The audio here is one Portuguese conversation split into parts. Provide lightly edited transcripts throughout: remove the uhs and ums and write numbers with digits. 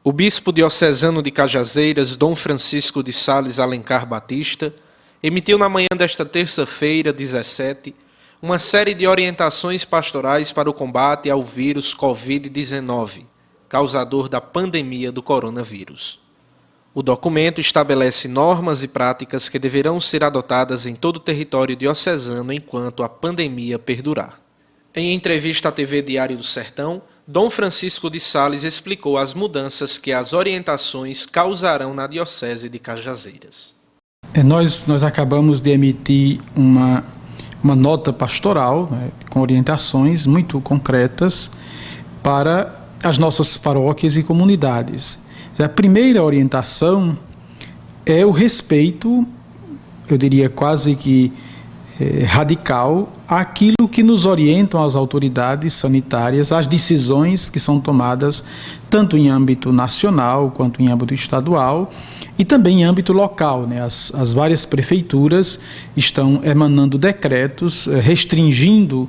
O bispo diocesano de Cajazeiras, Dom Francisco de Sales Alencar Batista, emitiu na manhã desta terça-feira, 17, uma série de orientações pastorais para o combate ao vírus Covid-19, causador da pandemia do coronavírus. O documento estabelece normas e práticas que deverão ser adotadas em todo o território diocesano enquanto a pandemia perdurar. Em entrevista à TV Diário do Sertão, Dom Francisco de Sales explicou as mudanças que as orientações causarão na Diocese de Cajazeiras. Nós acabamos de emitir uma nota pastoral, né, com orientações muito concretas para as nossas paróquias e comunidades. A primeira orientação é o respeito, eu diria quase que radical, àquilo que nos orientam as autoridades sanitárias, as decisões que são tomadas tanto em âmbito nacional quanto em âmbito estadual e também em âmbito local, né? As várias prefeituras estão emanando decretos restringindo,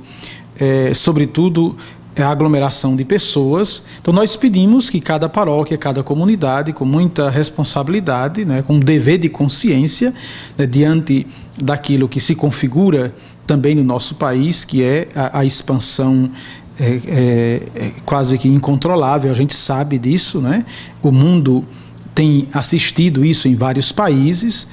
sobretudo, a aglomeração de pessoas. Então nós pedimos que cada paróquia, cada comunidade, com muita responsabilidade, né, com um dever de consciência, né, diante daquilo que se configura também no nosso país, que é a expansão quase que incontrolável, a gente sabe disso, né? O mundo tem assistido isso em vários países,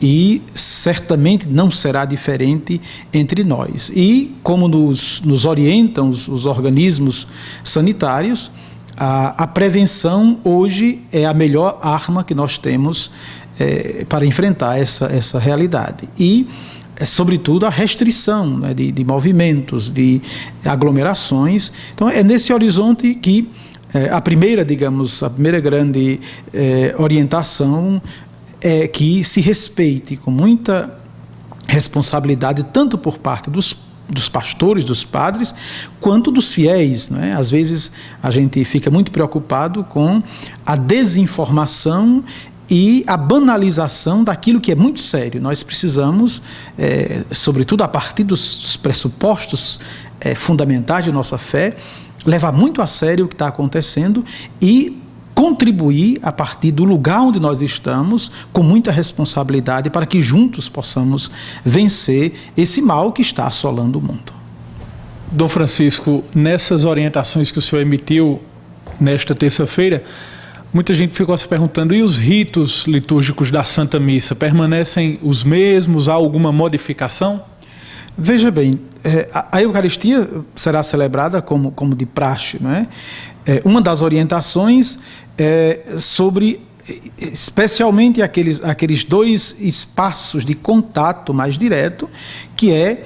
e certamente não será diferente entre nós. E como nos orientam os organismos sanitários, a prevenção hoje é a melhor arma que nós temos para enfrentar essa realidade. E, sobretudo, a restrição, né, de movimentos, de aglomerações. Então, é nesse horizonte que a primeira grande orientação é que se respeite com muita responsabilidade, tanto por parte dos pastores, dos padres, quanto dos fiéis, né? Às vezes a gente fica muito preocupado com a desinformação e a banalização daquilo que é muito sério. Nós precisamos, sobretudo a partir dos pressupostos fundamentais de nossa fé, levar muito a sério o que está acontecendo e contribuir a partir do lugar onde nós estamos com muita responsabilidade para que juntos possamos vencer esse mal que está assolando o mundo. Dom Francisco, nessas orientações que o senhor emitiu nesta terça-feira, muita gente ficou se perguntando, e os ritos litúrgicos da Santa Missa permanecem os mesmos? Há alguma modificação? Veja bem, a Eucaristia será celebrada como de praxe, não é? Uma das orientações sobre, especialmente aqueles dois espaços de contato mais direto, que é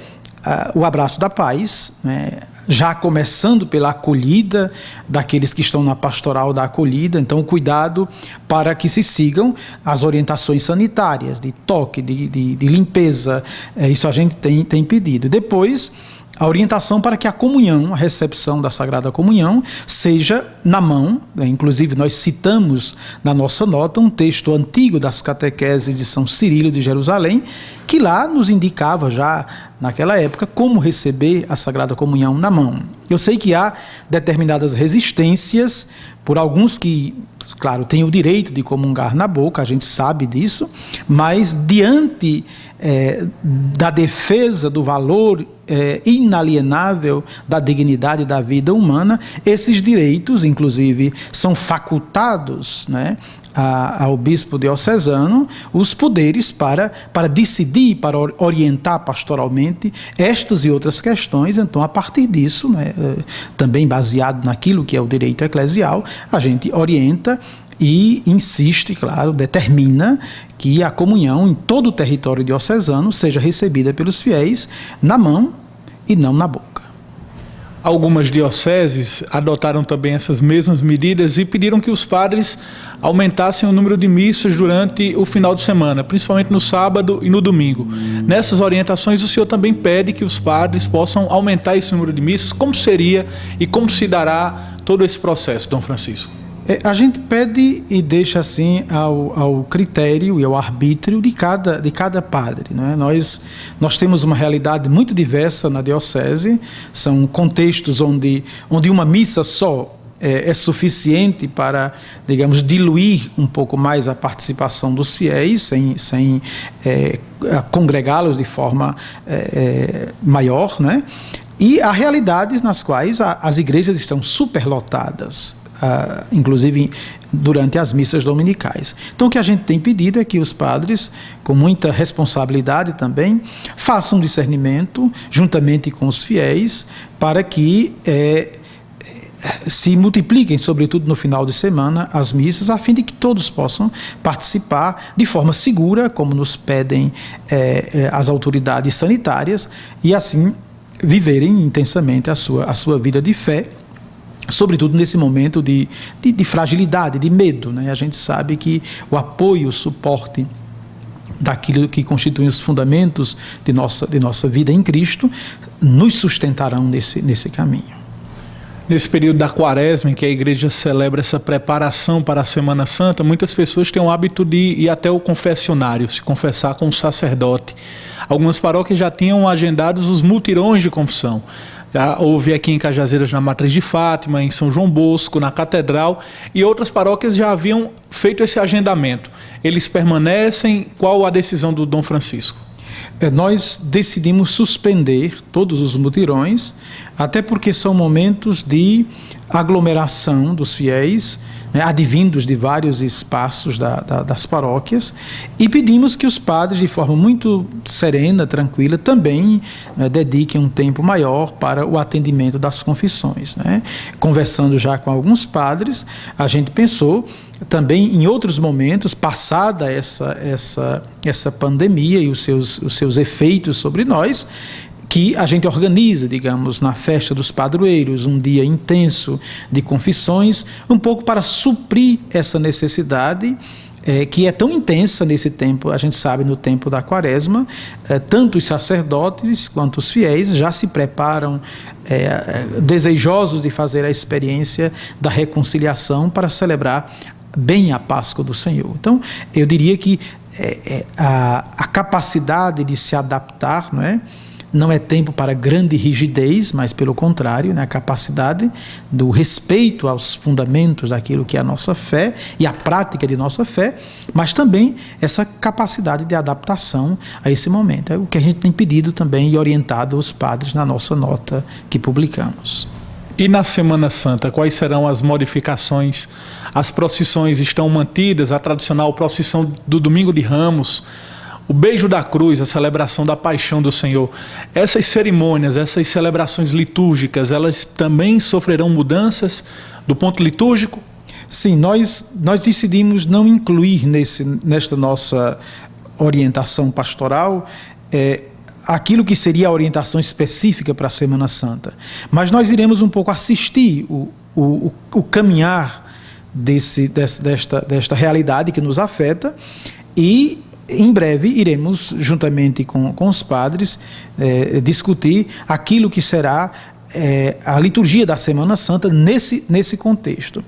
o abraço da paz, né? Já começando pela acolhida daqueles que estão na pastoral da acolhida, então cuidado para que se sigam as orientações sanitárias, de toque, de limpeza, isso a gente tem pedido. Depois, a orientação para que a comunhão, a recepção da Sagrada Comunhão, seja na mão, né? Inclusive nós citamos na nossa nota um texto antigo das catequeses de São Cirilo de Jerusalém, que lá nos indicava já naquela época como receber a Sagrada Comunhão na mão. Eu sei que há determinadas resistências por alguns que, claro, têm o direito de comungar na boca, a gente sabe disso, mas diante da defesa do valor inalienável da dignidade da vida humana, esses direitos, inclusive, são facultados, né, ao bispo diocesano os poderes para decidir, para orientar pastoralmente estas e outras questões. Então, a partir disso, né, também baseado naquilo que é o direito eclesial, a gente orienta e insiste, claro, determina que a comunhão em todo o território diocesano seja recebida pelos fiéis na mão e não na boca. Algumas dioceses adotaram também essas mesmas medidas e pediram que os padres aumentassem o número de missas durante o final de semana, principalmente no sábado e no domingo. Nessas orientações, o senhor também pede que os padres possam aumentar esse número de missas. Como seria e como se dará todo esse processo, Dom Francisco? A gente pede e deixa assim ao critério e ao arbítrio de cada padre, né? Nós temos uma realidade muito diversa na diocese, são contextos onde uma missa só é suficiente para, digamos, diluir um pouco mais a participação dos fiéis, sem congregá-los de forma maior, né? E há realidades nas quais as igrejas estão superlotadas, inclusive durante as missas dominicais. Então, o que a gente tem pedido é que os padres, com muita responsabilidade também, façam discernimento juntamente com os fiéis para que se multipliquem, sobretudo no final de semana, as missas, a fim de que todos possam participar de forma segura, como nos pedem as autoridades sanitárias, e assim viverem intensamente a sua vida de fé, sobretudo nesse momento de fragilidade, de medo, né? A gente sabe que o apoio, o suporte daquilo que constitui os fundamentos de nossa vida em Cristo nos sustentarão nesse caminho. Nesse período da quaresma, em que a igreja celebra essa preparação para a Semana Santa, muitas pessoas têm o hábito de ir até o confessionário, se confessar com o sacerdote. Algumas paróquias já tinham agendados os mutirões de confissão. Já houve aqui em Cajazeiras, na Matriz de Fátima, em São João Bosco, na Catedral, e outras paróquias já haviam feito esse agendamento. Eles permanecem? Qual a decisão do Dom Francisco? Nós decidimos suspender todos os mutirões, até porque são momentos de aglomeração dos fiéis, né, advindos de vários espaços das paróquias, e pedimos que os padres, de forma muito serena, tranquila, também, né, dediquem um tempo maior para o atendimento das confissões, né. Conversando já com alguns padres, a gente pensou também em outros momentos, passada essa pandemia e os seus efeitos sobre nós, que a gente organiza, digamos, na festa dos padroeiros, um dia intenso de confissões, um pouco para suprir essa necessidade que é tão intensa nesse tempo, a gente sabe, no tempo da quaresma. Tanto os sacerdotes quanto os fiéis já se preparam desejosos de fazer a experiência da reconciliação para celebrar bem a Páscoa do Senhor. Então, eu diria que a capacidade de se adaptar, não é tempo para grande rigidez, mas pelo contrário, a capacidade do respeito aos fundamentos daquilo que é a nossa fé e a prática de nossa fé, mas também essa capacidade de adaptação a esse momento. É o que a gente tem pedido também e orientado os padres na nossa nota que publicamos. E na Semana Santa, quais serão as modificações? As procissões estão mantidas, a tradicional procissão do Domingo de Ramos, o beijo da cruz, a celebração da paixão do Senhor. Essas cerimônias, essas celebrações litúrgicas, elas também sofrerão mudanças do ponto litúrgico? Sim, nós decidimos não incluir nesta nossa orientação pastoral aquilo que seria a orientação específica para a Semana Santa. Mas nós iremos um pouco assistir o caminhar desta realidade que nos afeta, e em breve iremos, juntamente com os padres, discutir aquilo que será a liturgia da Semana Santa nesse contexto.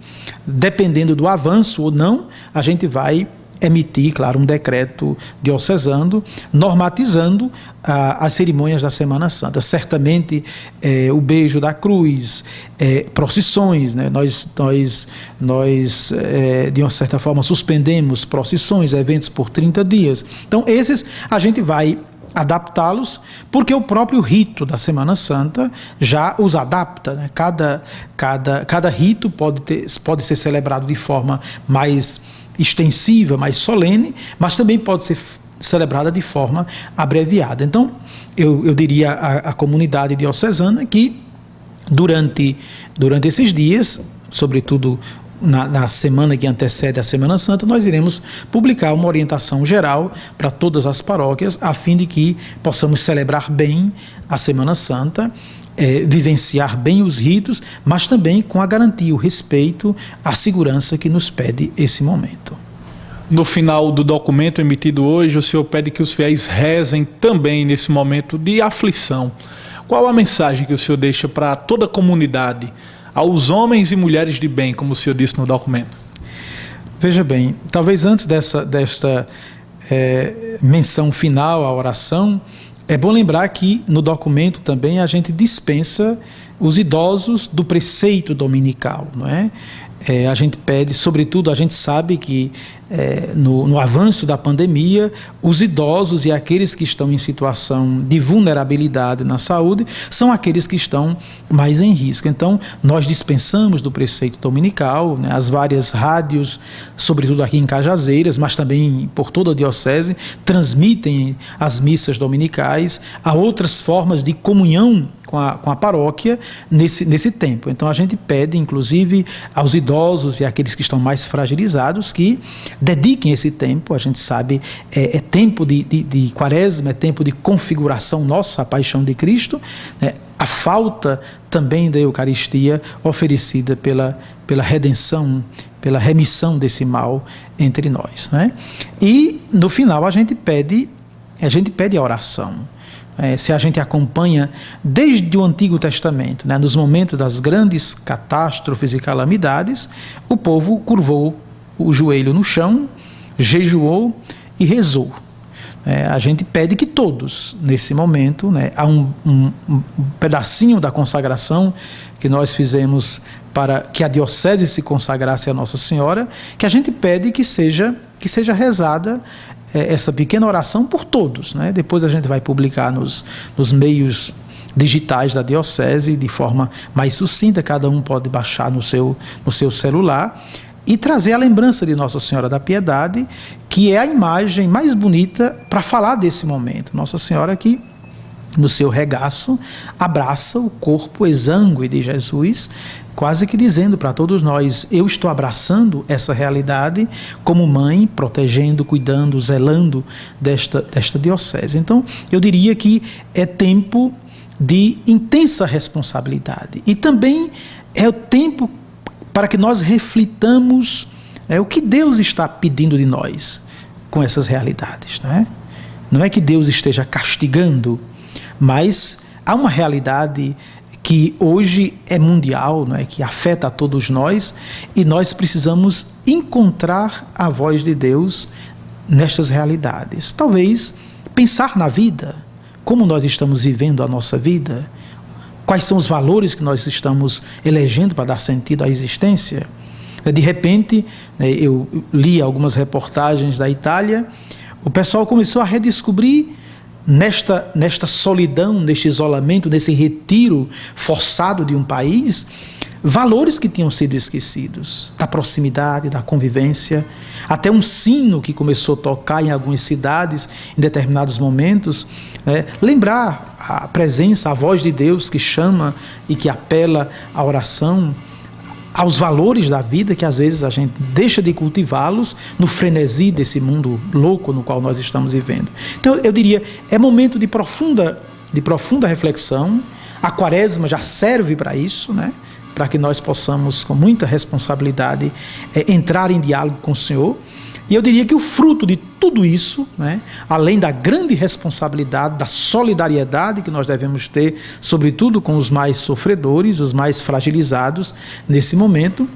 Dependendo do avanço ou não, a gente vai emitir, claro, um decreto diocesano normatizando as cerimônias da Semana Santa. Certamente o beijo da cruz, procissões, nós de uma certa forma suspendemos procissões, eventos por 30 dias. Então esses a gente vai adaptá-los, porque o próprio rito da Semana Santa já os adapta, Cada rito pode ser celebrado de forma mais extensiva, mais solene, mas também pode ser celebrada de forma abreviada. Então, eu diria à comunidade diocesana que durante esses dias, sobretudo na semana que antecede a Semana Santa, nós iremos publicar uma orientação geral para todas as paróquias, a fim de que possamos celebrar bem a Semana Santa, vivenciar bem os ritos, mas também com a garantia, o respeito, a segurança que nos pede esse momento. No final do documento emitido hoje, o senhor pede que os fiéis rezem também nesse momento de aflição. Qual a mensagem que o senhor deixa para toda a comunidade, aos homens e mulheres de bem, como o senhor disse no documento? Veja bem, talvez antes desta menção final à oração, É bom lembrar que no documento também a gente dispensa os idosos do preceito dominical, não é? A gente pede, sobretudo, a gente sabe que no avanço da pandemia, os idosos e aqueles que estão em situação de vulnerabilidade na saúde são aqueles que estão mais em risco. Então, nós dispensamos do preceito dominical, né, as várias rádios, sobretudo aqui em Cajazeiras, mas também por toda a diocese, transmitem as missas dominicais, há outras formas de comunhão com a paróquia nesse tempo. Então a gente pede, inclusive, aos idosos e àqueles que estão mais fragilizados que dediquem esse tempo. A gente sabe, é tempo de quaresma, é tempo de configuração nossa, a paixão de Cristo, né? A falta também da Eucaristia oferecida pela redenção, pela remissão desse mal entre nós, né? E no final a gente pede a oração. Se a gente acompanha desde o Antigo Testamento, né, nos momentos das grandes catástrofes e calamidades, o povo curvou o joelho no chão, jejuou e rezou. A gente pede que todos, nesse momento, né, há um pedacinho da consagração que nós fizemos para que a diocese se consagrasse a Nossa Senhora, que a gente pede que seja rezada essa pequena oração por todos, né? Depois a gente vai publicar nos meios digitais da diocese de forma mais sucinta, cada um pode baixar no seu celular e trazer a lembrança de Nossa Senhora da Piedade, que é a imagem mais bonita para falar desse momento. Nossa Senhora que no seu regaço abraça o corpo exângue de Jesus, quase que dizendo para todos nós: eu estou abraçando essa realidade como mãe, protegendo, cuidando, zelando desta diocese. Então, eu diria que é tempo de intensa responsabilidade e também é o tempo para que nós reflitamos o que Deus está pedindo de nós com essas realidades, não é? Não é que Deus esteja castigando, mas há uma realidade que hoje é mundial, não é? Que afeta a todos nós, e nós precisamos encontrar a voz de Deus nestas realidades. Talvez pensar na vida, como nós estamos vivendo a nossa vida, quais são os valores que nós estamos elegendo para dar sentido à existência. De repente, eu li algumas reportagens da Itália, o pessoal começou a redescobrir nesta solidão, neste isolamento, nesse retiro forçado de um país, valores que tinham sido esquecidos, da proximidade, da convivência, até um sino que começou a tocar em algumas cidades em determinados momentos, lembrar a presença, a voz de Deus que chama e que apela à oração, aos valores da vida que às vezes a gente deixa de cultivá-los no frenesi desse mundo louco no qual nós estamos vivendo. Então eu diria, é momento de profunda reflexão. A quaresma já serve para isso, né? Para que nós possamos com muita responsabilidade entrar em diálogo com o Senhor. E eu diria que o fruto de tudo isso, né, além da grande responsabilidade, da solidariedade que nós devemos ter, sobretudo com os mais sofredores, os mais fragilizados nesse momento,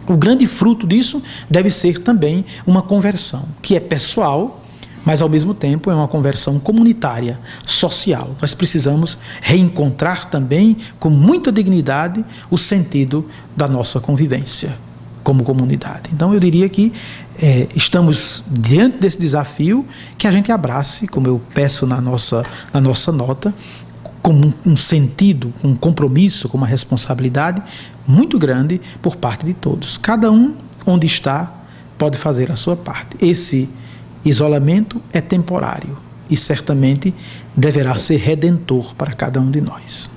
o grande fruto disso deve ser também uma conversão, que é pessoal, mas ao mesmo tempo é uma conversão comunitária, social. Nós precisamos reencontrar também, com muita dignidade, o sentido da nossa convivência como comunidade. Então eu diria que estamos diante desse desafio, que a gente abrace, como eu peço na nossa nota, com um sentido, com um compromisso, com uma responsabilidade muito grande por parte de todos. Cada um, onde está, pode fazer a sua parte. Esse isolamento é temporário e certamente deverá ser redentor para cada um de nós.